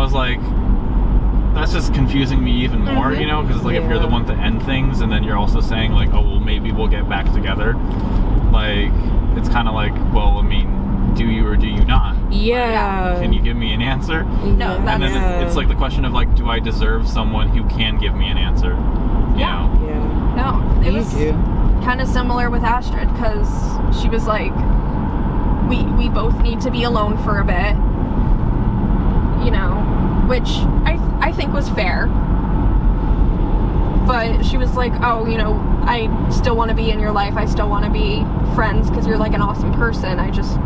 was like, that's just confusing me even more, you know, because like if you're the one to end things and then you're also saying like, oh well, maybe we'll get back together, like it's kind of like, well, I mean, do you or do you not? Yeah. Can you give me an answer? No, and then it's like the question of like, do I deserve someone who can give me an answer? You know? Yeah. No, it was do. kind of similar with Astrid, because she was like, we both need to be alone for a bit, you know, which I think was fair. But she was like, oh, you know, I still want to be in your life, I still want to be friends because you're like an awesome person, I just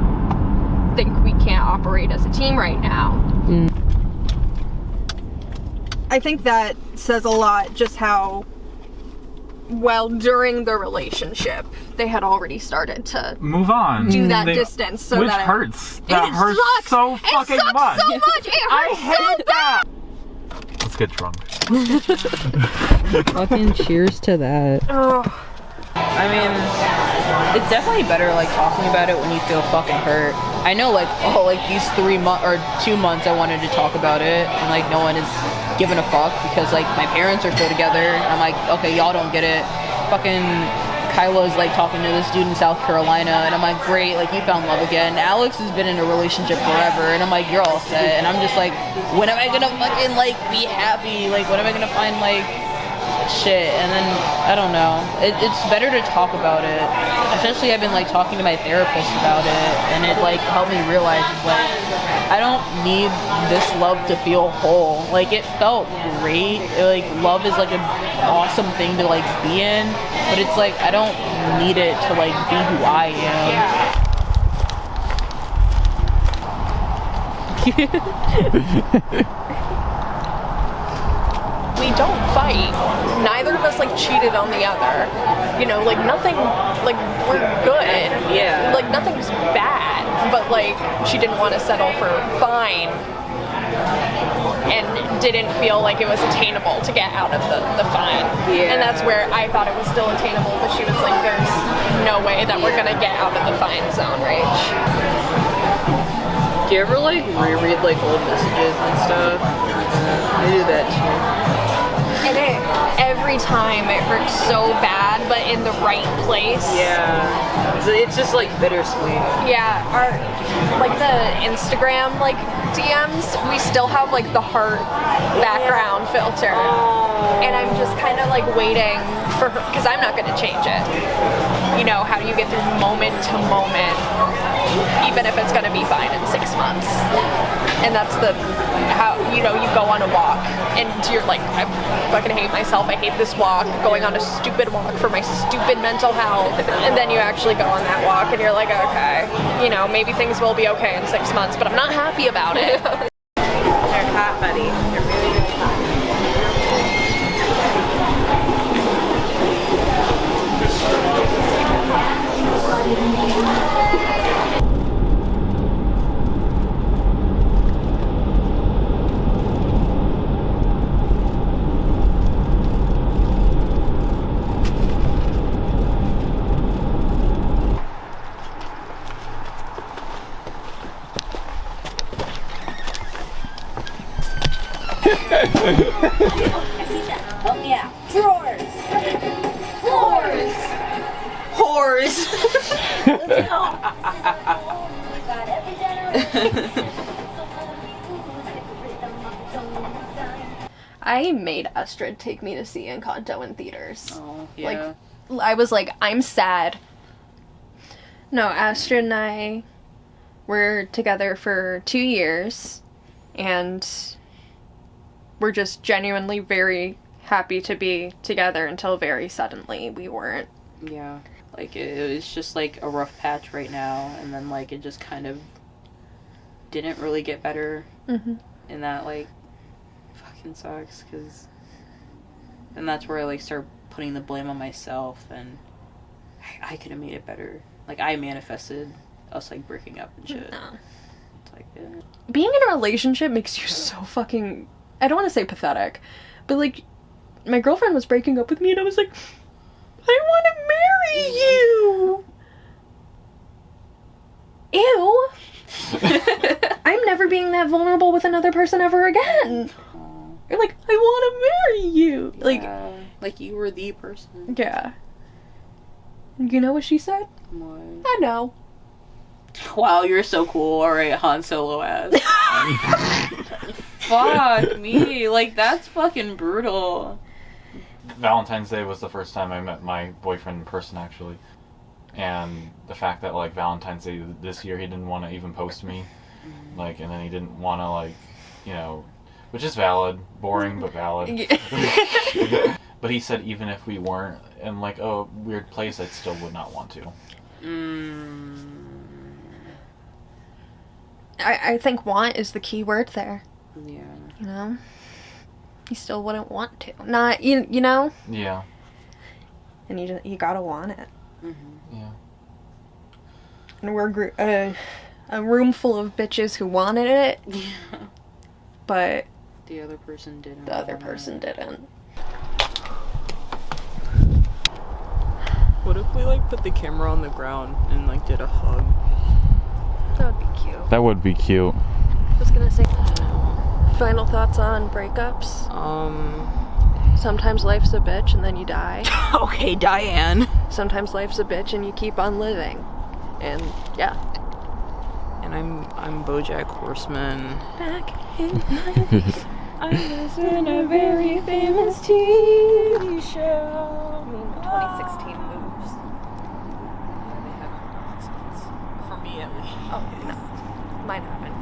think we can't operate as a team right now. I think that says a lot, just how well during the relationship they had already started to move on, do that distance, so which that hurts. That hurts sucks. so fucking it sucks much. so much. It hurts I hate so bad. Let's get drunk. Fucking cheers to that. Oh. I mean, it's definitely better like talking about it when you feel fucking hurt. I know like, oh, like these 3 months or 2 months I wanted to talk about it and like no one is giving a fuck because like my parents are still together and I'm like, okay, y'all don't get it. Fucking Kyla's like talking to this dude in South Carolina and I'm like, great, like you found love again. Alex has been in a relationship forever and I'm like, you're all set. And I'm just like, when am I gonna fucking like be happy? Like when am I gonna find like shit? And then I don't know, it's better to talk about it. Essentially I've been like talking to my therapist about it and it like helped me realize like I don't need this love to feel whole. Like it felt great, like love is like an awesome thing to like be in, but it's like I don't need it to like be who I am. We don't fight. Neither of us like cheated on the other. You know, like nothing, like we're good. Yeah. Like nothing's bad, but like she didn't want to settle for fine and didn't feel like it was attainable to get out of the fine. Yeah. And that's where I thought it was still attainable, but she was like, there's no way that we're gonna get out of the fine zone range. Do you ever like reread like old messages and stuff? I do that too. And every time it hurts so bad, but in the right place. Yeah, it's just like bittersweet. Yeah, our like the Instagram like DMs, we still have like the heart background filter, and I'm just kind of like waiting for her because I'm not going to change it. You know, how do you get through moment to moment, even if it's going to be fine in 6 months? And that's how, you know, you go on a walk and you're like, I fucking hate myself, I hate this walk, going on a stupid walk for my stupid mental health, and then you actually go on that walk and you're like, okay, you know, maybe things will be okay in 6 months, but I'm not happy about it. They're hot, buddy. They're really, really hot. Help me out. Drawers. Floors. Whores. Let's go. We got every generation. I made Astrid take me to see Encanto in theaters. Oh, yeah. Like, I was like, I'm sad. No, Astrid and I were together for 2 years, and we're just genuinely very happy to be together until very suddenly we weren't. Yeah. Like, it was just, like, a rough patch right now, and then, like, it just kind of didn't really get better. Mm-hmm. And that, like, fucking sucks, because... And that's where I, like, start putting the blame on myself, and I could have made it better. Like, I manifested us, like, breaking up and shit. No. It's like, yeah. Being in a relationship makes you so fucking... I don't want to say pathetic, but, like, my girlfriend was breaking up with me, and I was like, I want to marry you! Ew! I'm never never being that vulnerable with another person ever again. You're like, I want to marry you. Like you were the person. Yeah. You know what she said? What? I know. Wow, you're so cool. Alright, Han Solo ass. Fuck me. Like, that's fucking brutal. Valentine's Day was the first time I met my boyfriend in person, actually. And the fact that, like, Valentine's Day this year, he didn't want to even post me. Like, and then he didn't want to, like, you know, which is valid. Boring, but valid. But he said even if we weren't in, like, a weird place, I still would not want to. I think want is the key word there. Yeah. You know? You still wouldn't want to. Not, you know? Yeah. And you gotta want it. Yeah. And we're a room full of bitches who wanted it. Yeah. But The other person didn't. the other person didn't. What if we like put the camera on the ground and like did a hug? That would be cute. That would be cute. I was gonna say, final thoughts on breakups. Sometimes life's a bitch and then you die. Okay, Diane. Sometimes life's a bitch and you keep on living. And yeah. And I'm BoJack Horseman. Back in my I was in a very famous TV show. 2016 moves. For me at least. Oh no, mine haven't.